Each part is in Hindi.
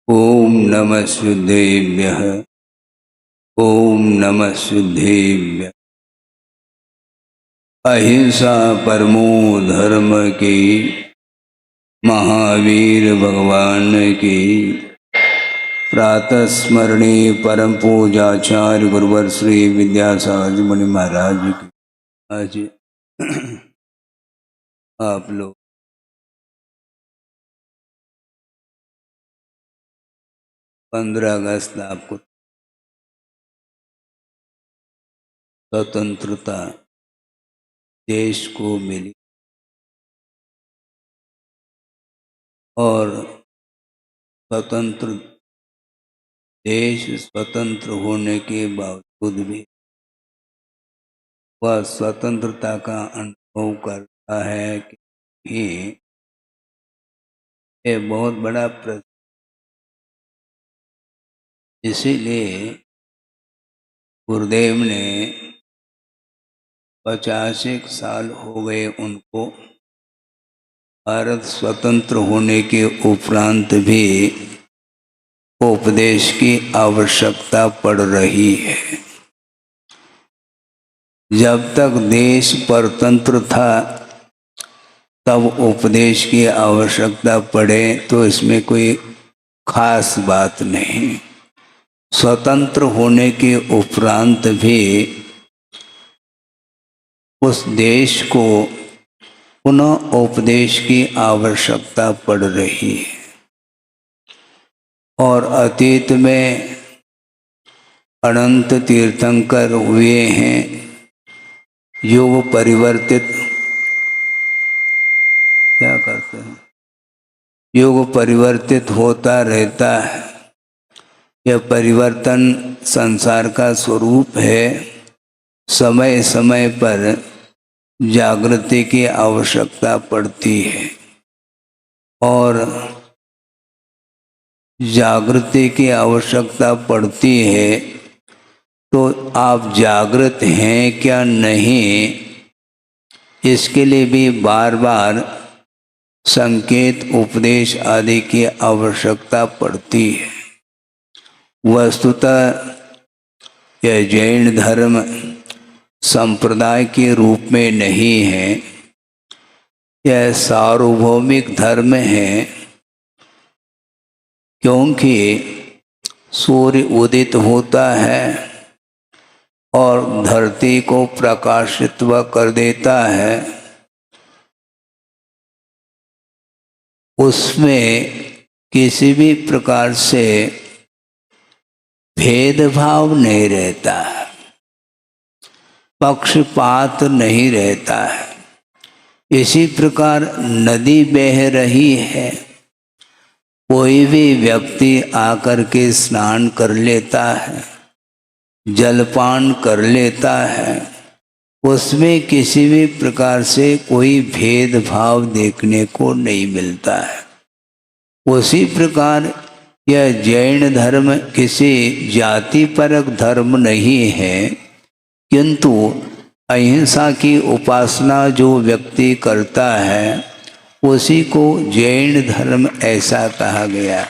ओम नमः शुद्धेभ्यः। ओम नमः शुद्धेभ्यः। अहिंसा परमो धर्म की, महावीर भगवान की प्रातः स्मरणे परम पूजाचार्य गुरुवर श्री विद्यासागर मुनि महाराज की। आज आप लोग 15 अगस्त आपको स्वतंत्रता देश को मिली और स्वतंत्र देश स्वतंत्र होने के बावजूद भी वह स्वतंत्रता का अनुभव करता है कि ये बहुत बड़ा प्रश्न। इसीलिए गुरुदेव ने 50 साल हो गए उनको भारत स्वतंत्र होने के उपरांत भी उपदेश की आवश्यकता पड़ रही है। जब तक देश परतंत्र था तब उपदेश की आवश्यकता पड़े तो इसमें कोई खास बात नहीं। स्वतंत्र होने के उपरांत भी उस देश को पुनः उपदेश की आवश्यकता पड़ रही है। और अतीत में अनंत तीर्थंकर हुए हैं, युग परिवर्तित क्या करते हैं, युग परिवर्तित होता रहता है। यह परिवर्तन संसार का स्वरूप है। समय समय पर जागृति की आवश्यकता पड़ती है और जागृति की आवश्यकता पड़ती है तो आप जागृत हैं क्या नहीं, इसके लिए भी बार बार संकेत उपदेश आदि की आवश्यकता पड़ती है। वस्तुतः यह जैन धर्म संप्रदाय के रूप में नहीं है, यह सार्वभौमिक धर्म है। क्योंकि सूर्य उदित होता है और धरती को प्रकाशित कर देता है, उसमें किसी भी प्रकार से भेदभाव नहीं रहता है, पक्षपात नहीं रहता है। इसी प्रकार नदी बह रही है, कोई भी व्यक्ति आकर के स्नान कर लेता है, जलपान कर लेता है, उसमें किसी भी प्रकार से कोई भेदभाव देखने को नहीं मिलता है। उसी प्रकार यह जैन धर्म किसी जाति परक धर्म नहीं है, किंतु अहिंसा की उपासना जो व्यक्ति करता है उसी को जैन धर्म ऐसा कहा गया।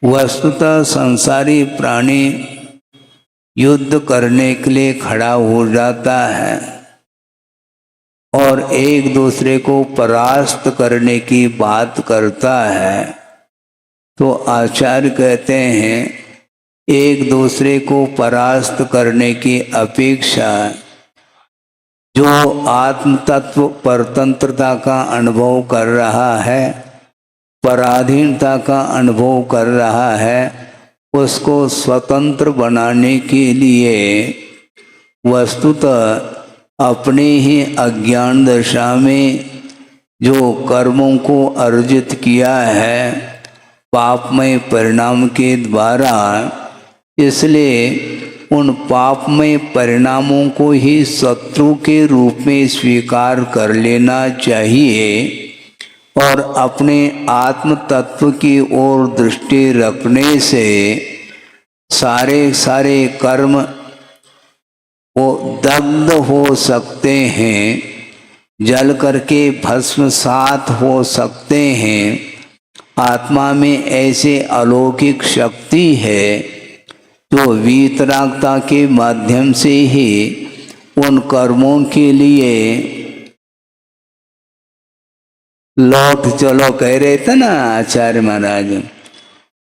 वस्तुतः संसारी प्राणी युद्ध करने के लिए खड़ा हो जाता है और एक दूसरे को परास्त करने की बात करता है, तो आचार्य कहते हैं एक दूसरे को परास्त करने की अपेक्षा जो आत्म तत्व परतंत्रता का अनुभव कर रहा है, पराधीनता का अनुभव कर रहा है, उसको स्वतंत्र बनाने के लिए वस्तुतः अपने ही अज्ञान दशा में जो कर्मों को अर्जित किया है पापमय परिणाम के द्वारा, इसलिए उन पापमय परिणामों को ही शत्रु के रूप में स्वीकार कर लेना चाहिए और अपने आत्म तत्व की ओर दृष्टि रखने से सारे कर्म वो दग्ध हो सकते हैं। जल करके भस्मसात हो सकते हैं। आत्मा में ऐसे अलौकिक शक्ति है जो वीतरागता के माध्यम से ही उन कर्मों के लिए लौट चलो कह रहे थे ना आचार्य महाराज,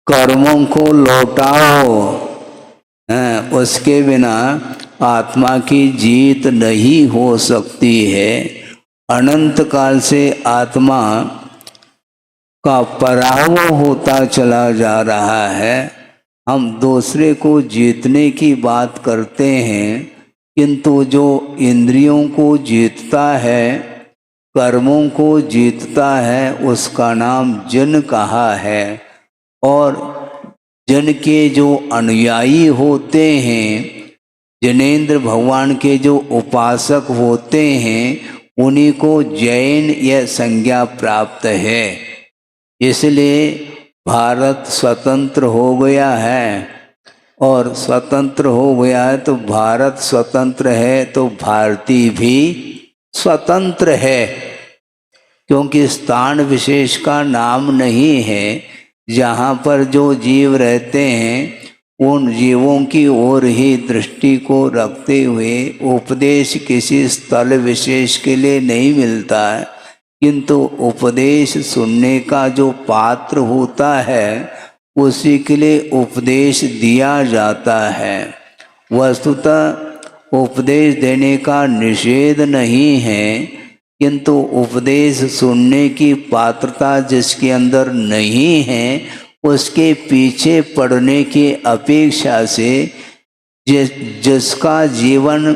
कर्मों को लौटाओ। उसके बिना आत्मा की जीत नहीं हो सकती है। अनंत काल से आत्मा का पराभव होता चला जा रहा है। हम दूसरे को जीतने की बात करते हैं, किंतु जो इंद्रियों को जीतता है, कर्मों को जीतता है, उसका नाम जन कहा है। और जन के जो अनुयायी होते हैं, जनेन्द्र भगवान के जो उपासक होते हैं, उन्हीं को जैन यह संज्ञा प्राप्त है। इसलिए भारत स्वतंत्र हो गया है, और स्वतंत्र हो गया है तो भारत स्वतंत्र है तो भारतीय भी स्वतंत्र है, क्योंकि स्थान विशेष का नाम नहीं है। जहाँ पर जो जीव रहते हैं उन जीवों की ओर ही दृष्टि को रखते हुए उपदेश किसी स्थल विशेष के लिए नहीं मिलता है, किंतु उपदेश सुनने का जो पात्र होता है उसी के लिए उपदेश दिया जाता है। वस्तुतः उपदेश देने का निषेध नहीं है, किंतु उपदेश सुनने की पात्रता जिसके अंदर नहीं है, उसके पीछे पड़ने की अपेक्षा से जिसका जीवन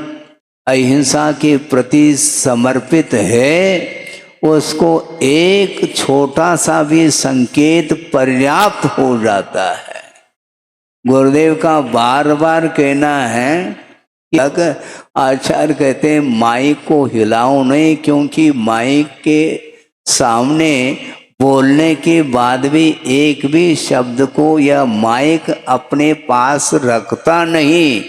अहिंसा के प्रति समर्पित है, उसको एक छोटा सा भी संकेत पर्याप्त हो जाता है। गुरुदेव का बार बार कहना है कि आचार्य कहते हैं माइक को हिलाओ नहीं, क्योंकि माइक के सामने बोलने के बाद भी एक भी शब्द को यह माइक अपने पास रखता नहीं।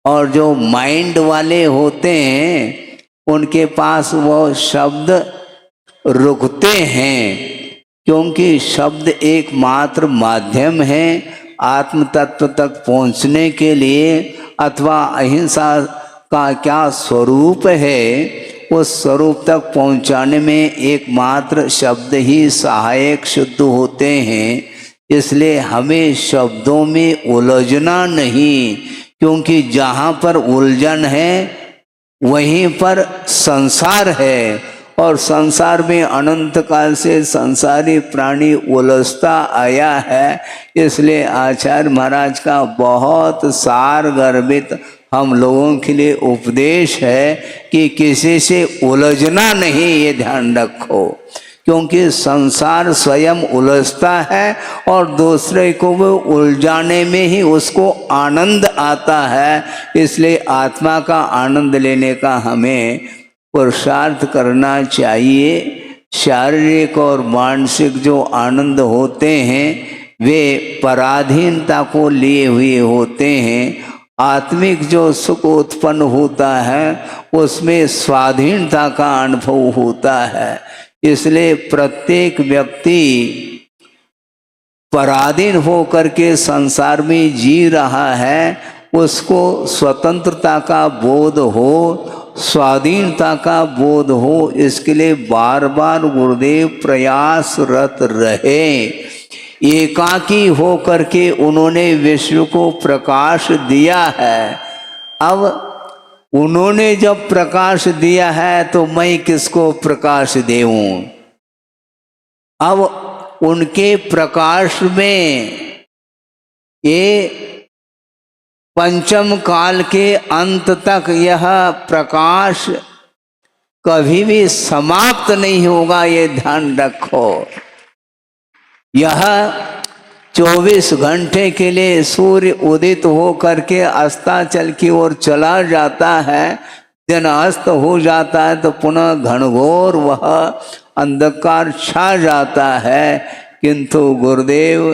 और जो माइंड वाले होते हैं उनके पास वो शब्द रुकते हैं, क्योंकि शब्द एकमात्र माध्यम है आत्म तत्व तक पहुंचने के लिए। अथवा अहिंसा का क्या स्वरूप है, उस स्वरूप तक पहुंचाने में एकमात्र शब्द ही सहायक सिद्ध होते हैं। इसलिए हमें शब्दों में उलझना नहीं, क्योंकि जहाँ पर उलझन है वहीं पर संसार है, और संसार में अनंत काल से संसारी प्राणी उलझता आया है। इसलिए आचार्य महाराज का बहुत सार गर्भित हम लोगों के लिए उपदेश है कि किसी से उलझना नहीं, ये ध्यान रखो, क्योंकि संसार स्वयं उलझता है और दूसरे को वो उलझाने में ही उसको आनंद आता है। इसलिए आत्मा का आनंद लेने का हमें पुरुषार्थ करना चाहिए। शारीरिक और मानसिक जो आनंद होते हैं वे पराधीनता को लिए हुए होते हैं। आत्मिक जो सुख उत्पन्न होता है उसमें स्वाधीनता का अनुभव होता है। इसलिए प्रत्येक व्यक्ति पराधीन होकर के संसार में जी रहा है, उसको स्वतंत्रता का बोध हो, स्वाधीनता का बोध हो, इसके लिए बार बार गुरुदेव प्रयासरत रहे। एकाकी हो करके उन्होंने विश्व को प्रकाश दिया है। अब उन्होंने जब प्रकाश दिया है तो मैं किसको प्रकाश देऊं? अब उनके प्रकाश में ये पंचम काल के अंत तक यह प्रकाश कभी भी समाप्त नहीं होगा, ये ध्यान रखो। यह 24 घंटे के लिए सूर्य उदित हो करके अस्ताचल की ओर चला जाता है, दिन अस्त हो जाता है तो पुनः घनघोर वह अंधकार छा जाता है। किंतु गुरुदेव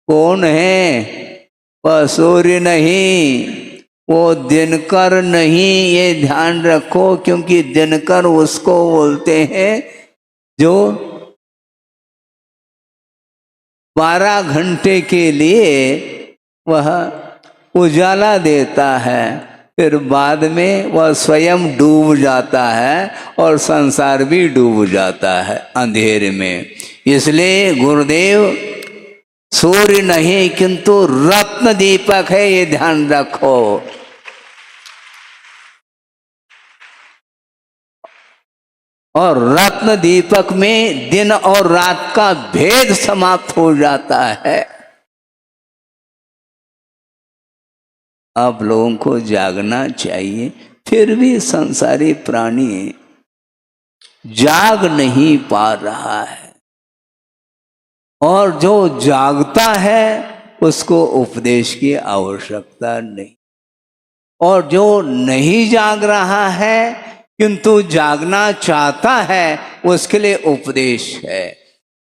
कौन है? वह सूर्य नहीं, वो दिनकर नहीं, ये ध्यान रखो, क्योंकि दिनकर उसको बोलते हैं जो 12 घंटे के लिए वह उजाला देता है, फिर बाद में वह स्वयं डूब जाता है और संसार भी डूब जाता है अंधेरे में। इसलिए गुरुदेव सूर्य नहीं किंतु रत्न दीपक है, ये ध्यान रखो। और रत्न दीपक में दिन और रात का भेद समाप्त हो जाता है। आप लोगों को जागना चाहिए, फिर भी संसारी प्राणी जाग नहीं पा रहा है। और जो जागता है उसको उपदेश की आवश्यकता नहीं, और जो नहीं जाग रहा है किंतु जागना चाहता है उसके लिए उपदेश है,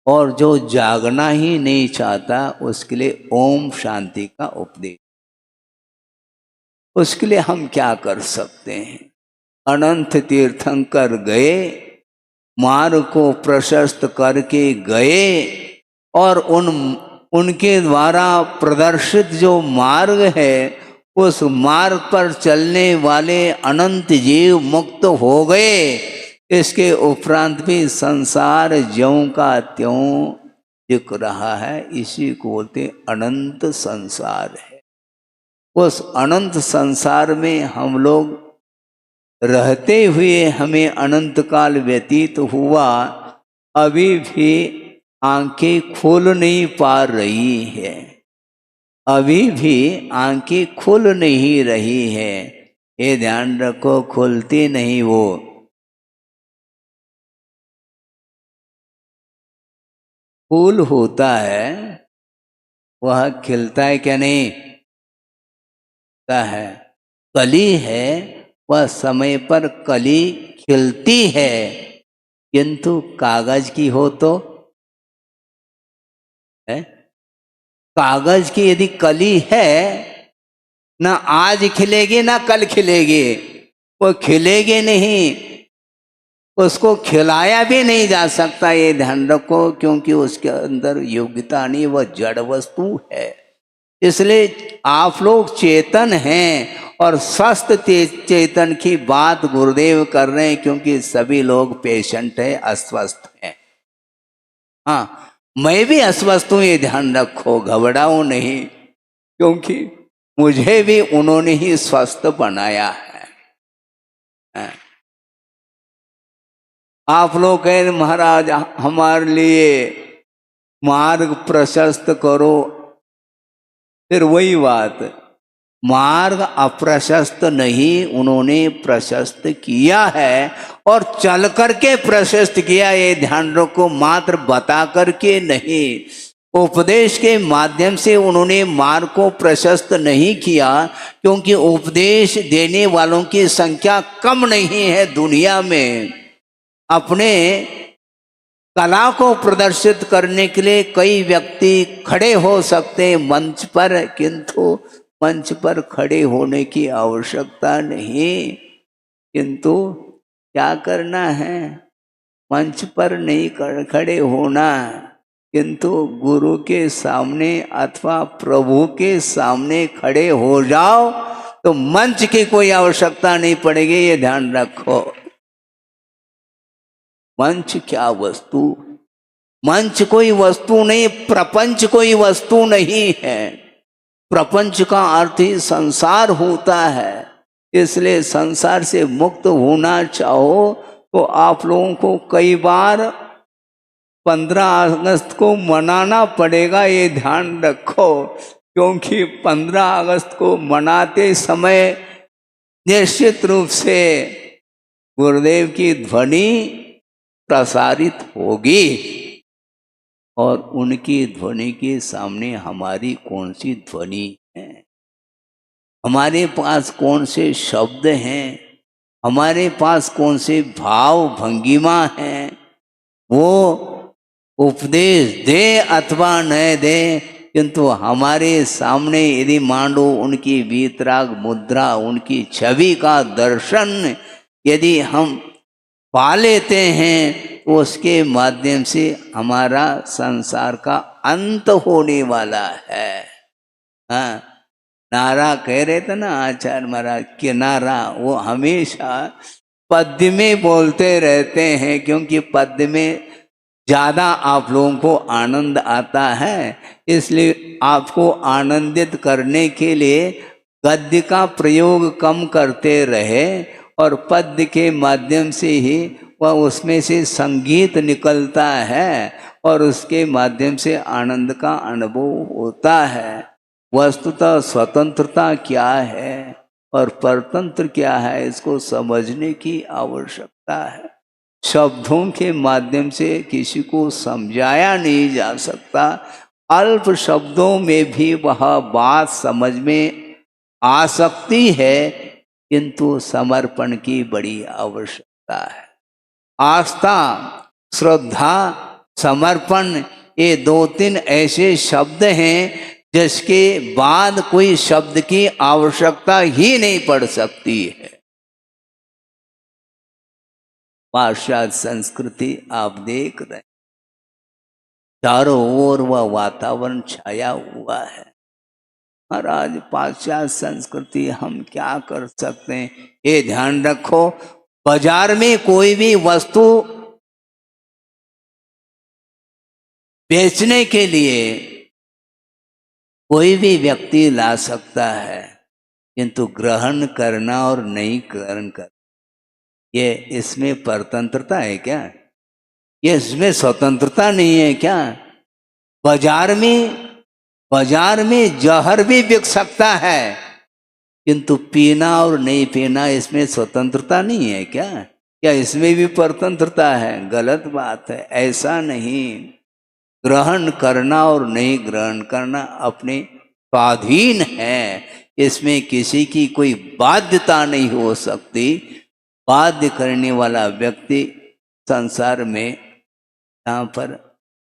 और जो जागना ही नहीं चाहता उसके लिए ओम शांति का उपदेश। उसके लिए हम क्या कर सकते हैं? अनंत तीर्थंकर गए, मार्ग को प्रशस्त करके गए, और उनके द्वारा प्रदर्शित जो मार्ग है उस मार्ग पर चलने वाले अनंत जीव मुक्त हो गए। इसके उपरांत भी संसार ज्यों का त्यों दिख रहा है, इसी को बोलते अनंत संसार है। उस अनंत संसार में हम लोग रहते हुए हमें अनंत काल व्यतीत हुआ, अभी भी आंखें खुल नहीं पा रही है, अभी भी आंखें खुल नहीं रही है। ये ध्यान रखो, खुलती नहीं। वो फूल होता है वह खिलता है क्या? नहीं खिलता है। कली है वह समय पर कली खिलती है, किंतु कागज की हो तो है। कागज की यदि कली है, ना आज खिलेगी ना कल खिलेगी, वो खिलेगी नहीं, उसको खिलाया भी नहीं जा सकता, ये ध्यान रखो, क्योंकि उसके अंदर योग्यता नहीं, वह जड़ वस्तु है। इसलिए आप लोग चेतन हैं, और स्वस्थ चेतन की बात गुरुदेव कर रहे हैं, क्योंकि सभी लोग पेशेंट हैं, अस्वस्थ हैं। हाँ, मैं भी अस्वस्थ हूं, ये ध्यान रखो, घबराओ नहीं, क्योंकि मुझे भी उन्होंने ही स्वस्थ बनाया है। आप लोग कहें महाराज हमारे लिए मार्ग प्रशस्त करो, फिर वही बात, मार्ग अप्रशस्त नहीं, उन्होंने प्रशस्त किया है, और चल करके प्रशस्त किया, ये ध्यान रखो, मात्र बता करके नहीं। उपदेश के माध्यम से उन्होंने मार्ग को प्रशस्त नहीं किया, क्योंकि उपदेश देने वालों की संख्या कम नहीं है दुनिया में। अपने कला को प्रदर्शित करने के लिए कई व्यक्ति खड़े हो सकते हैं मंच पर, किंतु मंच पर खड़े होने की आवश्यकता नहीं। किंतु क्या करना है? मंच पर नहीं खड़े होना, किंतु गुरु के सामने अथवा प्रभु के सामने खड़े हो जाओ तो मंच की कोई आवश्यकता नहीं पड़ेगी, ये ध्यान रखो। मंच क्या वस्तु? मंच कोई वस्तु नहीं, प्रपंच कोई वस्तु नहीं है। प्रपंच का अर्थ ही संसार होता है। इसलिए संसार से मुक्त होना चाहो तो आप लोगों को कई बार 15 अगस्त को मनाना पड़ेगा, ये ध्यान रखो, क्योंकि 15 अगस्त को मनाते समय निश्चित रूप से गुरुदेव की ध्वनि प्रसारित होगी, और उनकी ध्वनि के सामने हमारी कौन सी ध्वनि है? हमारे पास कौन से शब्द हैं? हमारे पास कौन से भाव भंगिमा हैं? वो उपदेश दे अथवा न दे, किंतु हमारे सामने यदि मान लो उनकी वीतराग मुद्रा, उनकी छवि का दर्शन यदि हम पा लेते हैं तो उसके माध्यम से हमारा संसार का अंत होने वाला है। हाँ, नारा कह रहे थे ना आचार्य महाराज कि नारा वो हमेशा पद्य में बोलते रहते हैं, क्योंकि पद्य में ज्यादा आप लोगों को आनंद आता है। इसलिए आपको आनंदित करने के लिए गद्य का प्रयोग कम करते रहे और पद्य के माध्यम से ही वह उसमें से संगीत निकलता है और उसके माध्यम से आनंद का अनुभव होता है। वस्तुतः स्वतंत्रता क्या है और परतंत्र क्या है, इसको समझने की आवश्यकता है। शब्दों के माध्यम से किसी को समझाया नहीं जा सकता। अल्प शब्दों में भी वह बात समझ में आ सकती है, किंतु समर्पण की बड़ी आवश्यकता है। आस्था, श्रद्धा, समर्पण, ये 2-3 ऐसे शब्द हैं जिसके बाद कोई शब्द की आवश्यकता ही नहीं पड़ सकती है। पाश्चात्य संस्कृति आप देख रहे हैं, चारों ओर वह वातावरण छाया हुआ है। महाराज पाश्चात्य संस्कृति हम क्या कर सकते हैं, ये ध्यान रखो। बाजार में कोई भी वस्तु बेचने के लिए कोई भी व्यक्ति ला सकता है, किंतु ग्रहण करना और नहीं ग्रहण करना, ये इसमें परतंत्रता है क्या? ये इसमें स्वतंत्रता नहीं है क्या? बाजार में जहर भी बिक सकता है, किंतु पीना और नहीं पीना, इसमें स्वतंत्रता नहीं है क्या? क्या इसमें भी परतंत्रता है? गलत बात है, ऐसा नहीं। ग्रहण करना और नहीं ग्रहण करना अपने स्वाधीन है, इसमें किसी की कोई बाध्यता नहीं हो सकती। बाध्य करने वाला व्यक्ति संसार में यहाँ पर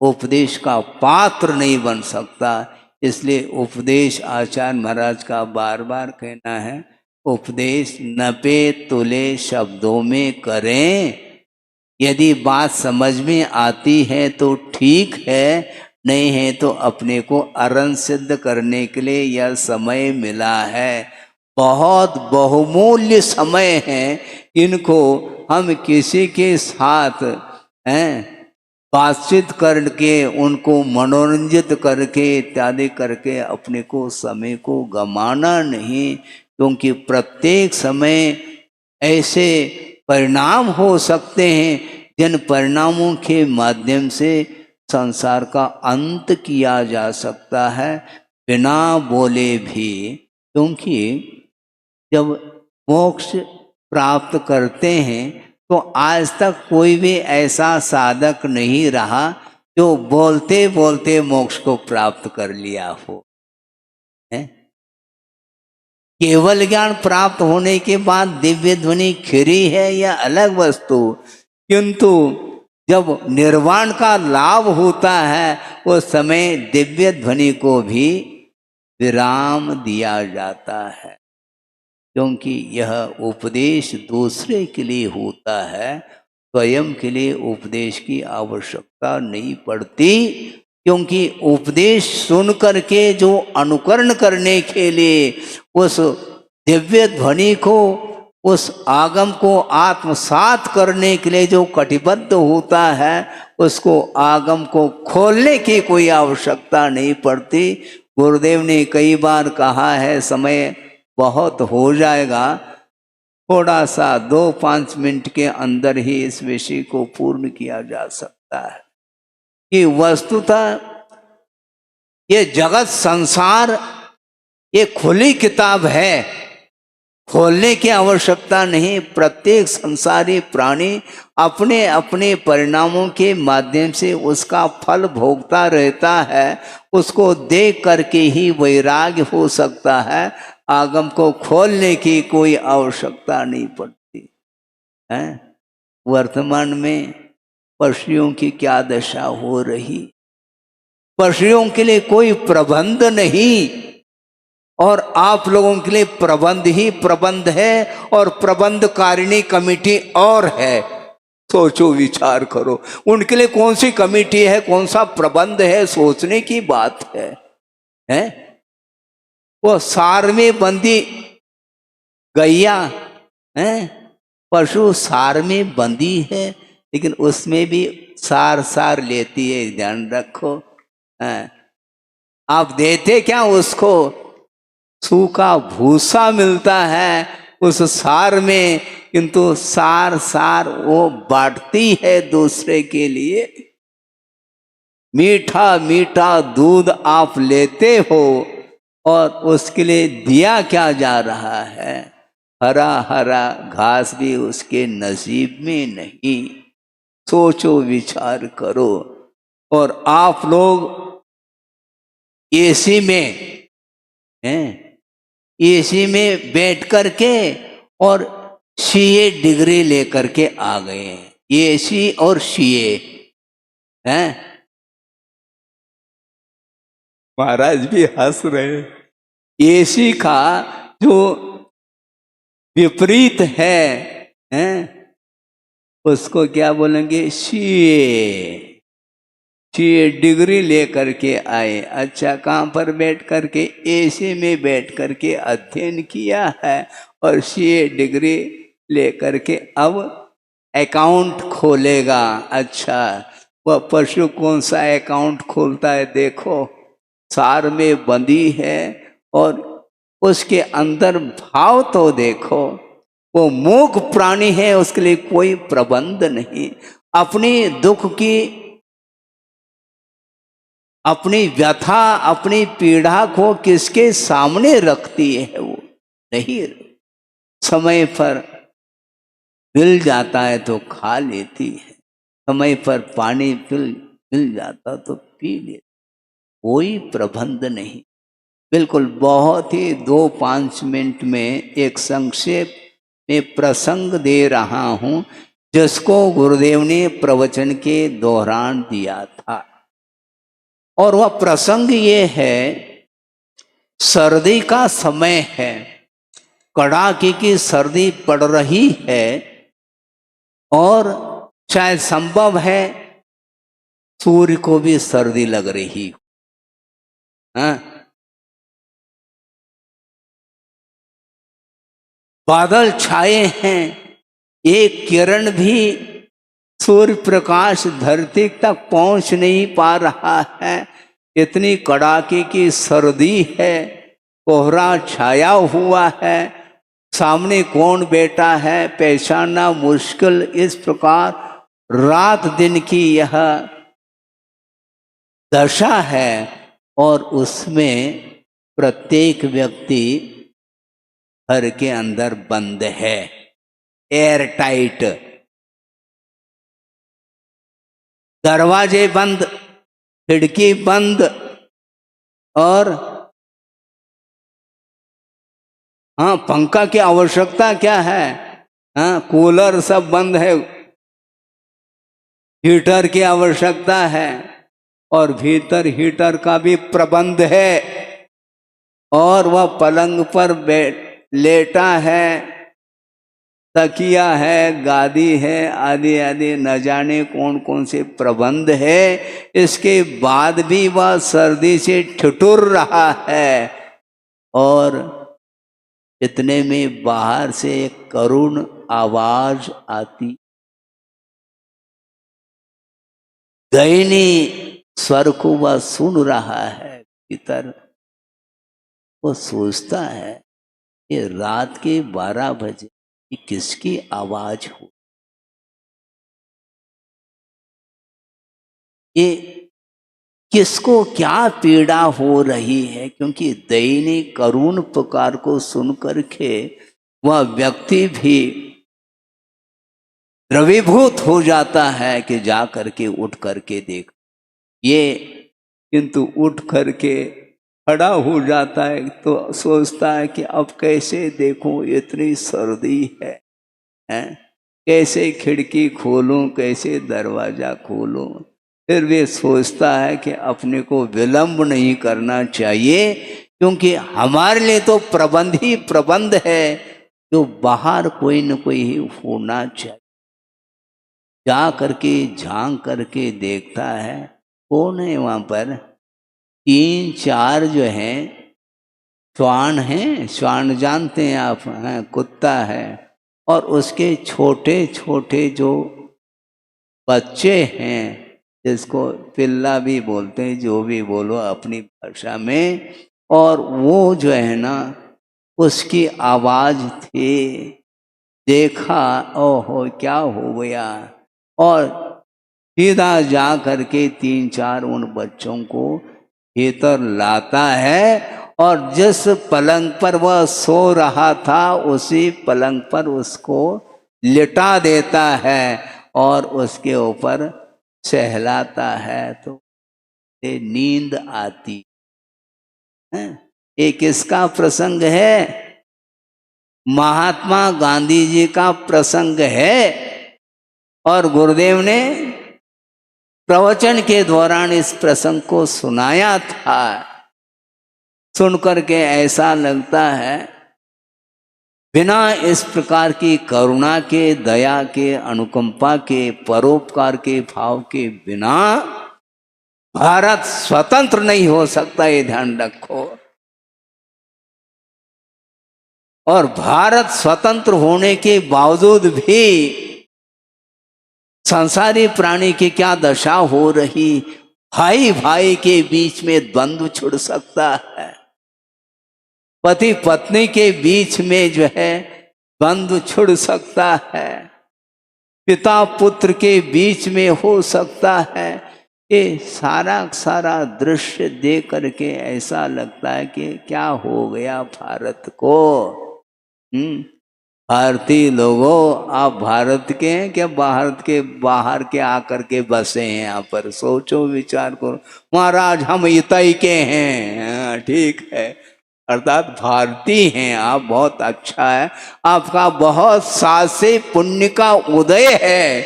उपदेश का पात्र नहीं बन सकता। इसलिए उपदेश आचार्य महाराज का बार बार कहना है, उपदेश नपे तुले शब्दों में करें। यदि बात समझ में आती है तो ठीक है, नहीं है तो अपने को अरण सिद्ध करने के लिए यह समय मिला है। बहुत बहुमूल्य समय है, इनको हम किसी के साथ बातचीत करके, उनको मनोरंजित करके इत्यादि करके अपने को समय को गंवाना नहीं, क्योंकि प्रत्येक समय ऐसे परिणाम हो सकते हैं जिन परिणामों के माध्यम से संसार का अंत किया जा सकता है बिना बोले भी। क्योंकि जब मोक्ष प्राप्त करते हैं तो आज तक कोई भी ऐसा साधक नहीं रहा जो बोलते बोलते मोक्ष को प्राप्त कर लिया हो। केवल ज्ञान प्राप्त होने के बाद दिव्य ध्वनि खिरी है या अलग वस्तु, किंतु जब निर्वाण का लाभ होता है उस समय दिव्य ध्वनि को भी विराम दिया जाता है, क्योंकि यह उपदेश दूसरे के लिए होता है, स्वयं के लिए उपदेश की आवश्यकता नहीं पड़ती। क्योंकि उपदेश सुन करके जो अनुकरण करने के लिए उस दिव्य ध्वनि को, उस आगम को आत्मसात करने के लिए जो कटिबद्ध होता है, उसको आगम को खोलने की कोई आवश्यकता नहीं पड़ती। गुरुदेव ने कई बार कहा है, समय बहुत हो जाएगा, थोड़ा सा 2-5 मिनट के अंदर ही इस विषय को पूर्ण किया जा सकता है कि वस्तुतः ये जगत संसार ये खुली किताब है, खोलने की आवश्यकता नहीं। प्रत्येक संसारी प्राणी अपने अपने परिणामों के माध्यम से उसका फल भोगता रहता है, उसको देख करके ही वैराग्य हो सकता है। आगम को खोलने की कोई आवश्यकता नहीं पड़ती है। वर्तमान में पशुओं की क्या दशा हो रही, पशुओं के लिए कोई प्रबंध नहीं, और आप लोगों के लिए प्रबंध ही प्रबंध है, और प्रबंधकारिणी कमेटी और है। सोचो, विचार करो, उनके लिए कौन सी कमेटी है, कौन सा प्रबंध है, सोचने की बात है, हैं? वो सार में बंदी गैया, हैं? पशु सार में बंदी है, लेकिन उसमें भी सार सार लेती है, ध्यान रखो। हैं? आप देते क्या उसको? सूखा भूसा मिलता है उस सार में, किंतु सार सार वो बांटती है दूसरे के लिए। मीठा मीठा दूध आप लेते हो, और उसके लिए दिया क्या जा रहा है? हरा हरा घास भी उसके नसीब में नहीं। सोचो, विचार करो। और आप लोग एसी में हैं, एसी में बैठ करके और सीए डिग्री लेकर के आ गए हैं, एसी और सीए हैं। महाराज भी हंस रहे। एसी का जो विपरीत हैं, उसको क्या बोलेंगे? सीए। सीए डिग्री लेकर के आए। अच्छा, कहाँ पर बैठ करके? एसी में बैठ करके अध्ययन किया है, और सीए डिग्री लेकर के अब अकाउंट खोलेगा। अच्छा, वह पशु कौन सा अकाउंट खोलता है? देखो, सार में बंधी है, और उसके अंदर भाव तो देखो, वो मूक प्राणी है, उसके लिए कोई प्रबंध नहीं। अपनी दुख की, अपनी व्यथा, अपनी पीड़ा को किसके सामने रखती है? वो नहीं। समय पर मिल जाता है तो खा लेती है, समय पर पानी मिल जाता तो पी लेती, कोई प्रबंध नहीं। बिल्कुल, बहुत ही 2-5 मिनट में एक संक्षेप में प्रसंग दे रहा हूं, जिसको गुरुदेव ने प्रवचन के दौरान दिया था। और वह प्रसंग ये है, सर्दी का समय है, कड़ाके की सर्दी पड़ रही है, और शायद संभव है सूर्य को भी सर्दी लग रही हो। बादल छाए हैं, एक किरण भी सूर्य प्रकाश धरती तक पहुंच नहीं पा रहा है, इतनी कड़ाके की सर्दी है, कोहरा छाया हुआ है, सामने कौन बैठा है पहचानना मुश्किल। इस प्रकार रात दिन की यह दशा है, और उसमें प्रत्येक व्यक्ति घर के अंदर बंद है, एयर टाइट, दरवाजे बंद, खिड़की बंद, और हाँ, पंखा की आवश्यकता क्या है? हाँ, कूलर सब बंद है, हीटर की आवश्यकता है, और भीतर हीटर का भी प्रबंध है, और वह पलंग पर लेटा है, तकिया है, गादी है, आदि आदि, न जाने कौन कौन से प्रबंध है। इसके बाद भी वह सर्दी से ठिठुर रहा है, और इतने में बाहर से एक करुण आवाज आती, दयनीय स्वर को वह सुन रहा है। भीतर वो सोचता है, ये रात के 12 बजे किसकी आवाज हो? ये किसको क्या पीड़ा हो रही है? क्योंकि दयनीय करुण पुकार को सुन करके वह व्यक्ति भी द्रवीभूत हो जाता है कि जा करके उठ करके देख। ये किंतु उठ करके खड़ा हो जाता है तो सोचता है कि अब कैसे देखूं, इतनी सर्दी है, हैं? कैसे खिड़की खोलूं, कैसे दरवाजा खोलूं? फिर वे सोचता है कि अपने को विलंब नहीं करना चाहिए, क्योंकि हमारे लिए तो प्रबंध ही प्रबंध है, जो बाहर कोई न कोई ही होना चाहिए। जा करके झांक करके देखता है, कौन है वहाँ पर? 3-4 जो हैं श्वान हैं, श्वान जानते हैं आप, हैं कुत्ता है, और उसके छोटे छोटे जो बच्चे हैं, जिसको पिल्ला भी बोलते हैं, जो भी बोलो अपनी भाषा में, और वो जो है ना उसकी आवाज थी। देखा, ओहो क्या हो गया, और सीधा जा करके 3-4 उन बच्चों को भीतर लाता है, और जिस पलंग पर वह सो रहा था उसी पलंग पर उसको लिटा देता है और उसके ऊपर सहलाता है, तो नींद आती है। ये किसका प्रसंग है? महात्मा गांधी जी का प्रसंग है, और गुरुदेव ने प्रवचन के दौरान इस प्रसंग को सुनाया था। सुनकर के ऐसा लगता है, बिना इस प्रकार की करुणा के, दया के, अनुकंपा के, परोपकार के भाव के बिना भारत स्वतंत्र नहीं हो सकता, ये ध्यान रखो। और भारत स्वतंत्र होने के बावजूद भी संसारी प्राणी की क्या दशा हो रही। भाई भाई के बीच में द्वंद्व छिड़ सकता है, पति पत्नी के बीच में जो है द्वंद्व छिड़ सकता है, पिता पुत्र के बीच में हो सकता है। ये सारा सारा दृश्य देख करके ऐसा लगता है कि क्या हो गया भारत को। भारतीय लोगों, आप भारत के हैं क्या बाहर के आकर के बसे हैं यहाँ पर? सोचो, विचार करो। महाराज हम इतई के हैं, ठीक है, अर्थात भारतीय हैं आप, बहुत अच्छा है, आपका बहुत सासे पुण्य का उदय है।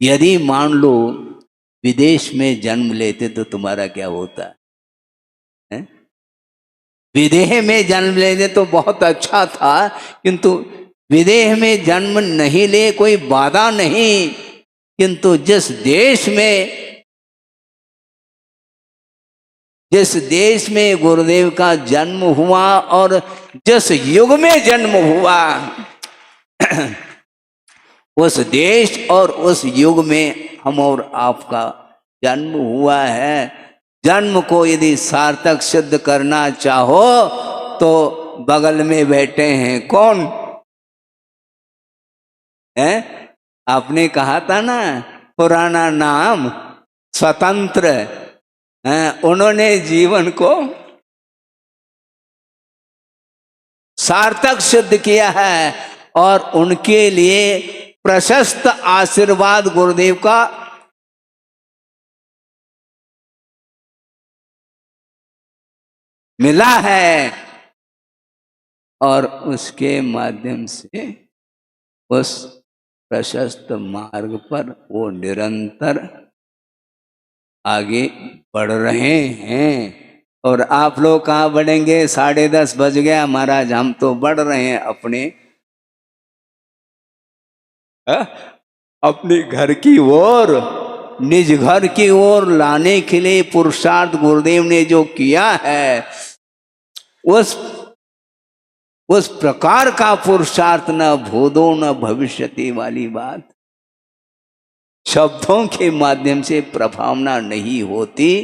यदि मान लो विदेश में जन्म लेते तो तुम्हारा क्या होता है? विदेह में जन्म लेते तो बहुत अच्छा था, किंतु विदेह में जन्म नहीं ले कोई बाधा नहीं, किंतु जिस देश में गुरुदेव का जन्म हुआ और जिस युग में जन्म हुआ, उस देश और उस युग में हम और आपका जन्म हुआ है। जन्म को यदि सार्थक सिद्ध करना चाहो तो बगल में बैठे हैं कौन है? आपने कहा था ना, पुराना नाम स्वतंत्र। उन्होंने जीवन को सार्थक सिद्ध किया है, और उनके लिए प्रशस्त आशीर्वाद गुरुदेव का मिला है, और उसके माध्यम से उस प्रशस्त मार्ग पर वो निरंतर आगे बढ़ रहे हैं। और आप लोग कहाँ बढ़ेंगे? 10:30 बज गया महाराज, हम तो बढ़ रहे हैं अपने घर की ओर, निज घर की ओर लाने के लिए पुरुषार्थ गुरुदेव ने जो किया है, उस प्रकार का पुरुषार्थ न भूतो न भविष्यति वाली बात शब्दों के माध्यम से प्रभावना नहीं होती,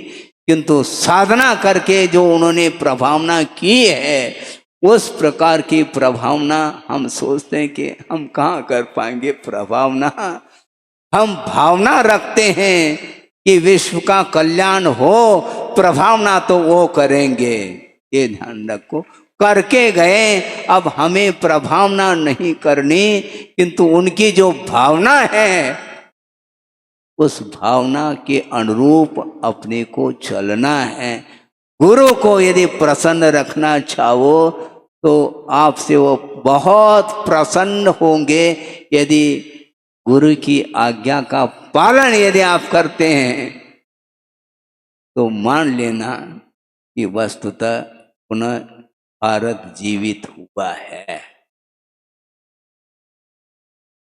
किंतु साधना करके जो उन्होंने प्रभावना की है, उस प्रकार की प्रभावना हम सोचते हैं कि हम कहाँ कर पाएंगे प्रभावना। हम भावना रखते हैं कि विश्व का कल्याण हो, प्रभावना तो वो करेंगे, ये ध्यान रखो। करके गए, अब हमें प्रभावना नहीं करनी, किंतु उनकी जो भावना है उस भावना के अनुरूप अपने को चलना है। गुरु को यदि प्रसन्न रखना चाहो तो आपसे वो बहुत प्रसन्न होंगे, यदि गुरु की आज्ञा का पालन यदि आप करते हैं। तो मान लेना कि वस्तुतः पुनः भारत जीवित हुआ है।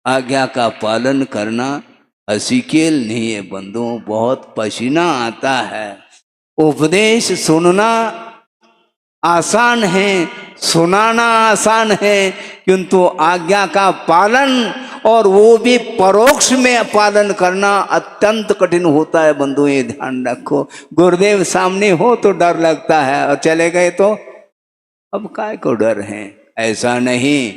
आज्ञा का पालन करना हसीखेल नहीं है बंधुओं, बहुत पसीना आता है। उपदेश सुनना आसान है, सुनाना आसान है, किंतु आज्ञा का पालन और वो भी परोक्ष में पालन करना अत्यंत कठिन होता है बंधु, ये ध्यान रखो। गुरुदेव सामने हो तो डर लगता है और चले गए तो अब काय को डर है, ऐसा नहीं।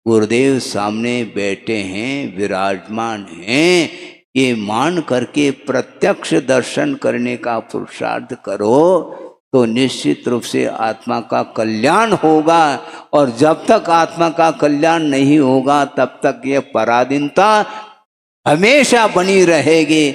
गुरुदेव सामने बैठे हैं, विराजमान हैं, ये मान करके प्रत्यक्ष दर्शन करने का पुरुषार्थ करो तो निश्चित रूप से आत्मा का कल्याण होगा। और जब तक आत्मा का कल्याण नहीं होगा तब तक ये पराधीनता हमेशा बनी रहेगी।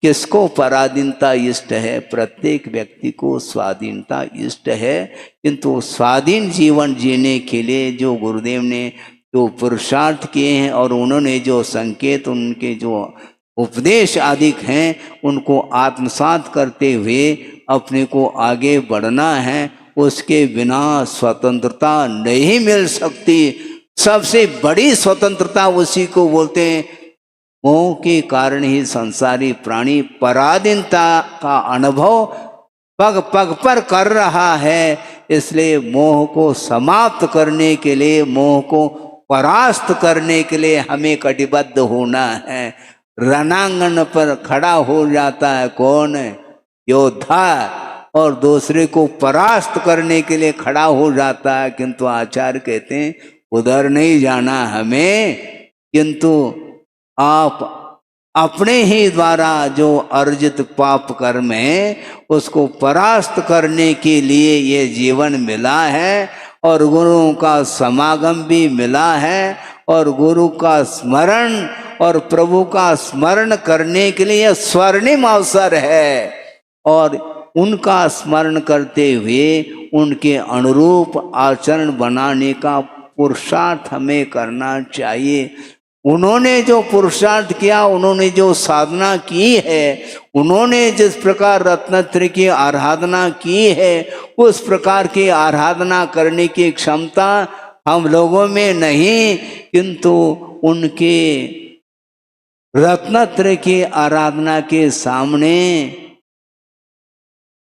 किसको पराधीनता इष्ट है? प्रत्येक व्यक्ति को स्वाधीनता इष्ट है, किंतु स्वाधीन जीवन जीने के लिए जो गुरुदेव ने जो पुरुषार्थ किए हैं और उन्होंने जो संकेत, उनके जो उपदेश आदि हैं, उनको आत्मसात करते हुए अपने को आगे बढ़ना है। उसके बिना स्वतंत्रता नहीं मिल सकती। सबसे बड़ी स्वतंत्रता उसी को बोलते हैं। मोह के कारण ही संसारी प्राणी पराधीनता का अनुभव पग पग पर कर रहा है। इसलिए मोह को समाप्त करने के लिए, मोह को परास्त करने के लिए हमें कटिबद्ध होना है। रणांगण पर खड़ा हो जाता है कौन? योद्धा, और दूसरे को परास्त करने के लिए खड़ा हो जाता है। किंतु आचार्य कहते हैं उधर नहीं जाना हमें, किंतु आप अपने ही द्वारा जो अर्जित पाप कर्म है उसको परास्त करने के लिए ये जीवन मिला है, और गुरुओं का समागम भी मिला है, और गुरु का स्मरण और प्रभु का स्मरण करने के लिए स्वर्णिम अवसर है। और उनका स्मरण करते हुए उनके अनुरूप आचरण बनाने का पुरुषार्थ हमें करना चाहिए। उन्होंने जो पुरुषार्थ किया, उन्होंने जो साधना की है, उन्होंने जिस प्रकार रत्नत्रय की आराधना की है, उस प्रकार की आराधना करने की क्षमता हम लोगों में नहीं, किंतु उनके रत्नत्रय की आराधना के सामने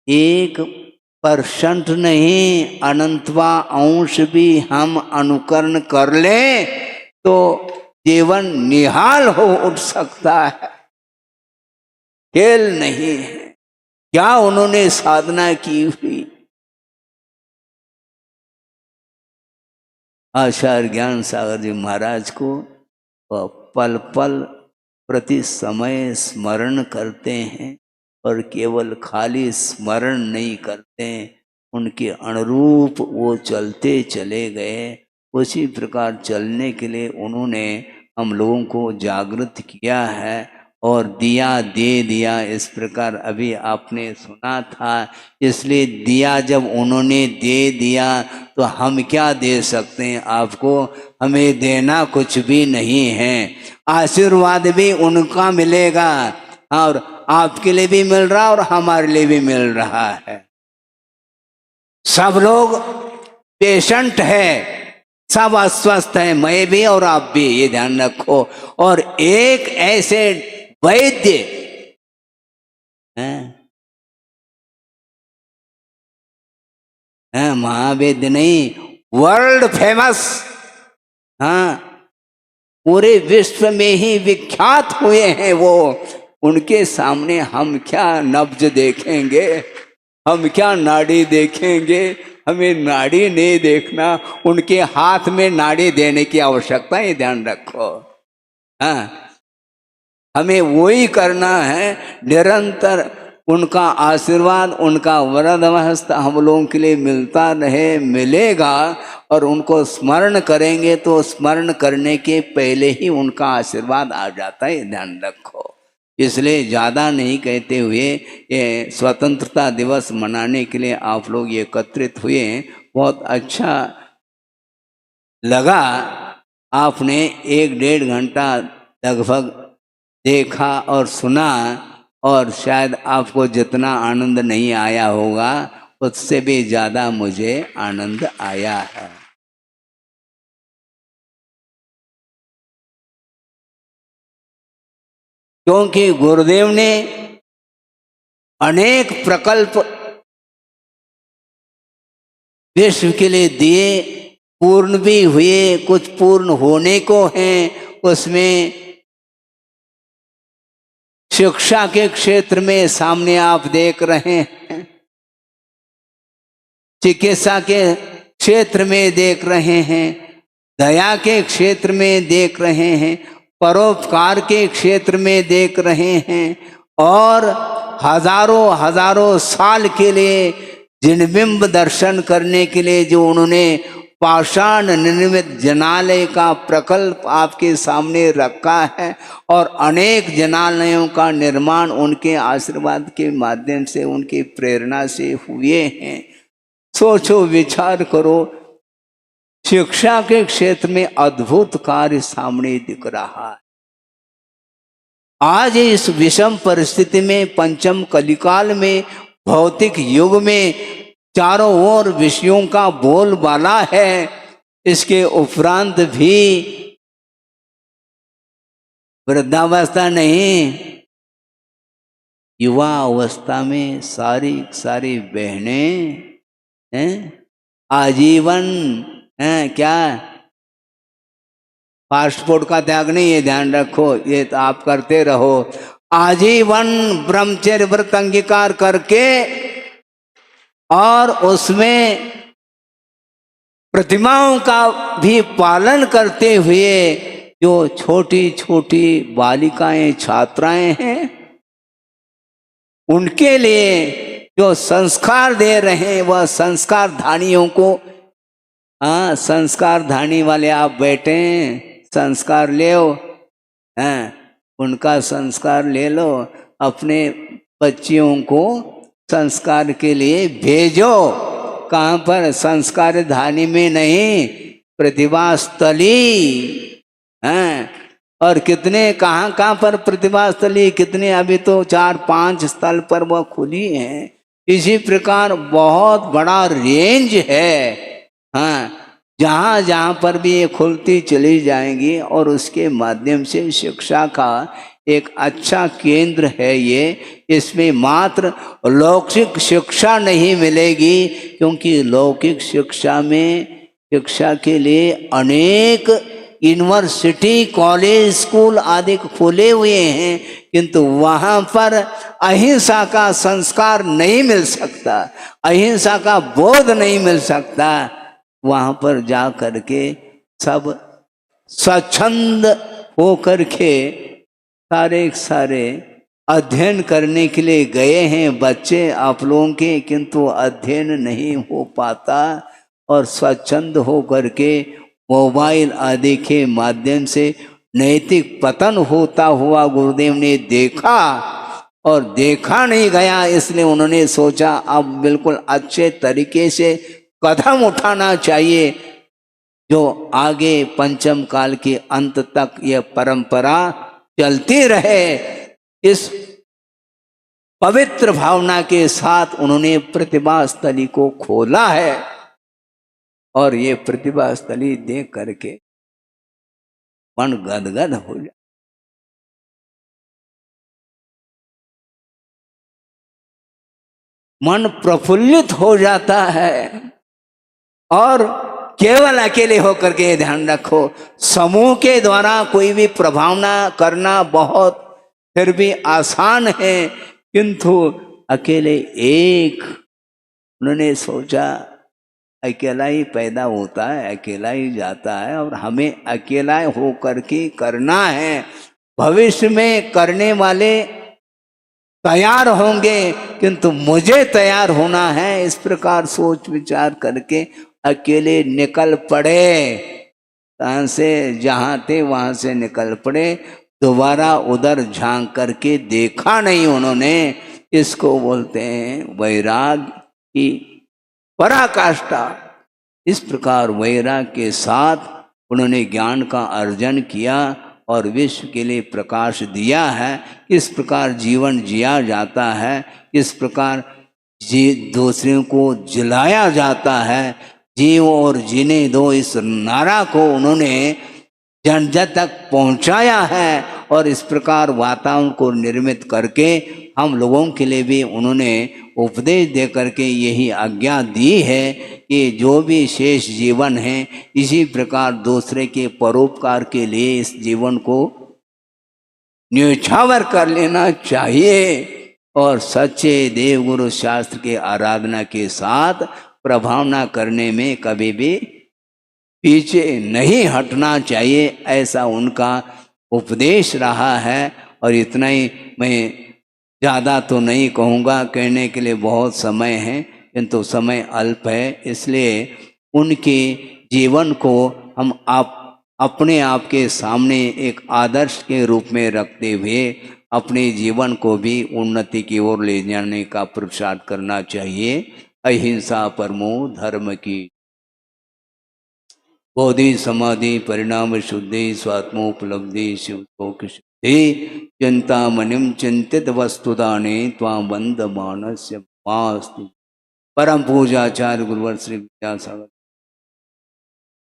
1% नहीं, अनंतवा अंश भी हम अनुकरण कर लें तो जीवन निहाल हो उठ सकता है, खेल नहीं है। क्या उन्होंने साधना की हुई। आचार्य ज्ञान सागर जी महाराज को पल पल प्रति समय स्मरण करते हैं, और केवल खाली स्मरण नहीं करते, उनके अनुरूप वो चलते चले गए। उसी प्रकार चलने के लिए उन्होंने हम लोगों को जागृत किया है और दिया दे दिया। इस प्रकार अभी आपने सुना था। इसलिए दिया जब उन्होंने दे दिया तो हम क्या दे सकते हैं आपको? हमें देना कुछ भी नहीं है। आशीर्वाद भी उनका मिलेगा, और आपके लिए भी मिल रहा और हमारे लिए भी मिल रहा है। सब लोग पेशेंट है, सब अस्वस्थ है, मैं भी और आप भी, ये ध्यान रखो। और एक ऐसे वैद्य महावैद्य नहीं, वर्ल्ड फेमस, हाँ, पूरे विश्व में ही विख्यात हुए हैं वो। उनके सामने हम क्या नब्ज देखेंगे, हम क्या नाड़ी देखेंगे? हमें नाड़ी नहीं देखना, उनके हाथ में नाड़ी देने की आवश्यकता है, ध्यान रखो। हाँ, हमें वही करना है। निरंतर उनका आशीर्वाद, उनका वरद हम लोगों के लिए मिलता रहे, मिलेगा। और उनको स्मरण करेंगे तो स्मरण करने के पहले ही उनका आशीर्वाद आ जाता है, ध्यान रखो। इसलिए ज़्यादा नहीं कहते हुए ये स्वतंत्रता दिवस मनाने के लिए आप लोग एकत्रित हुए, बहुत अच्छा लगा। आपने 1-1.5 घंटा लगभग देखा और सुना, और शायद आपको जितना आनंद नहीं आया होगा उससे भी ज्यादा मुझे आनंद आया है। क्योंकि गुरुदेव ने अनेक प्रकल्प विश्व के लिए दिए, पूर्ण भी हुए, कुछ पूर्ण होने को हैं। उसमें शिक्षा के क्षेत्र में सामने आप देख रहे हैं, चिकित्सा के क्षेत्र में देख रहे हैं, दया के क्षेत्र में देख रहे हैं, परोपकार के क्षेत्र में देख रहे हैं, और हजारों हजारों साल के लिए जिनबिंब दर्शन करने के लिए जो उन्होंने पाषाण निर्मित जनालय का प्रकल्प आपके सामने रखा है, और अनेक जनालयों का निर्माण उनके आशीर्वाद के माध्यम से, उनकी प्रेरणा से हुए हैं। सोचो, विचार करो, शिक्षा के क्षेत्र में अद्भुत कार्य सामने दिख रहा है। आज इस विषम परिस्थिति में, पंचम कलिकाल में, भौतिक युग में चारों ओर विषयों का बोलबाला है। इसके उपरांत भी वृद्धावस्था नहीं, युवा अवस्था में सारी बहनें हैं आजीवन हैं, क्या फास्ट फूड का त्याग नहीं, ये ध्यान रखो, ये तो आप करते रहो। आजीवन ब्रह्मचर्य व्रत अंगीकार करके और उसमें प्रतिमाओं का भी पालन करते हुए जो छोटी छोटी बालिकाएं, छात्राएं हैं, उनके लिए जो संस्कार दे रहे हैं, वह संस्कार धानियों को, हाँ, संस्कार धानी वाले आप बैठे हैं, संस्कार ले उनका संस्कार ले लो, अपने बच्चियों को संस्कार के लिए भेजो। कहाँ पर? संस्कार धानी में नहीं, प्रतिभा स्थली हैं। और कितने कहाँ पर प्रतिभा स्थली, कितने, अभी तो 4-5 स्थल पर वह खुली हैं। इसी प्रकार बहुत बड़ा रेंज है, हाँ, जहाँ जहाँ पर भी ये खुलती चली जाएंगी, और उसके माध्यम से शिक्षा का एक अच्छा केंद्र है ये। इसमें मात्र लौकिक शिक्षा नहीं मिलेगी, क्योंकि लौकिक शिक्षा में, शिक्षा के लिए अनेक यूनिवर्सिटी, कॉलेज, स्कूल आदि खुले हुए हैं, किंतु वहाँ पर अहिंसा का संस्कार नहीं मिल सकता, अहिंसा का बोध नहीं मिल सकता। वहाँ पर जा करके सब स्वच्छंद हो करके सारे अध्ययन करने के लिए गए हैं बच्चे आप लोगों के, किंतु अध्ययन नहीं हो पाता, और स्वच्छंद हो करके मोबाइल आदि के माध्यम से नैतिक पतन होता हुआ गुरुदेव ने देखा, और देखा नहीं गया, इसलिए उन्होंने सोचा अब बिल्कुल अच्छे तरीके से कदम उठाना चाहिए, जो आगे पंचम काल के अंत तक यह परंपरा चलती रहे। इस पवित्र भावना के साथ उन्होंने प्रतिभा स्थली को खोला है, और ये प्रतिभा स्थली देख करके मन गदगद हो जाए। मन प्रफुल्लित हो जाता है। और केवल अकेले होकर के ध्यान रखो, समूह के द्वारा कोई भी प्रभावना करना बहुत फिर भी आसान है, किंतु अकेले एक, उन्होंने सोचा अकेला ही पैदा होता है, अकेला ही जाता है, और हमें अकेला होकर के करना है। भविष्य में करने वाले तैयार होंगे, किंतु मुझे तैयार होना है। इस प्रकार सोच विचार करके अकेले निकल पड़े, कहाँ से, जहाँ थे वहाँ से निकल पड़े। दोबारा उधर झांक करके देखा नहीं उन्होंने। इसको बोलते हैं वैराग की पराकाष्ठा। इस प्रकार वैराग के साथ उन्होंने ज्ञान का अर्जन किया, और विश्व के लिए प्रकाश दिया है। किस प्रकार जीवन जिया जाता है, किस प्रकार दूसरों को जलाया जाता है, जीव और जीने दो इस नारा को उन्होंने जन जन तक पहुंचाया है। और इस प्रकार वातावरण को निर्मित करके हम लोगों के लिए भी उन्होंने उपदेश दे करके यही आज्ञा दी है कि जो भी शेष जीवन है इसी प्रकार दूसरे के परोपकार के लिए इस जीवन को न्योछावर कर लेना चाहिए और सच्चे देवगुरु शास्त्र के आराधना के साथ प्रभावना करने में कभी भी पीछे नहीं हटना चाहिए, ऐसा उनका उपदेश रहा है। और इतना ही, मैं ज़्यादा तो नहीं कहूँगा, कहने के लिए बहुत समय है किंतु समय अल्प है, इसलिए उनके जीवन को हम अपने आप के सामने एक आदर्श के रूप में रखते हुए अपने जीवन को भी उन्नति की ओर ले जाने का पुरुषार्थ करना चाहिए। अहिंसा परमो धर्म की। बोधि समाधि परिणाम शुद्धि स्वात्मोपलब्धि शिवोक शुद्धि चिंतामणिम चिंतित वस्तुदाने त्वां बंद मानस्य मास्तु। परम पूजाचार्य गुरुवर श्री विद्यासागर।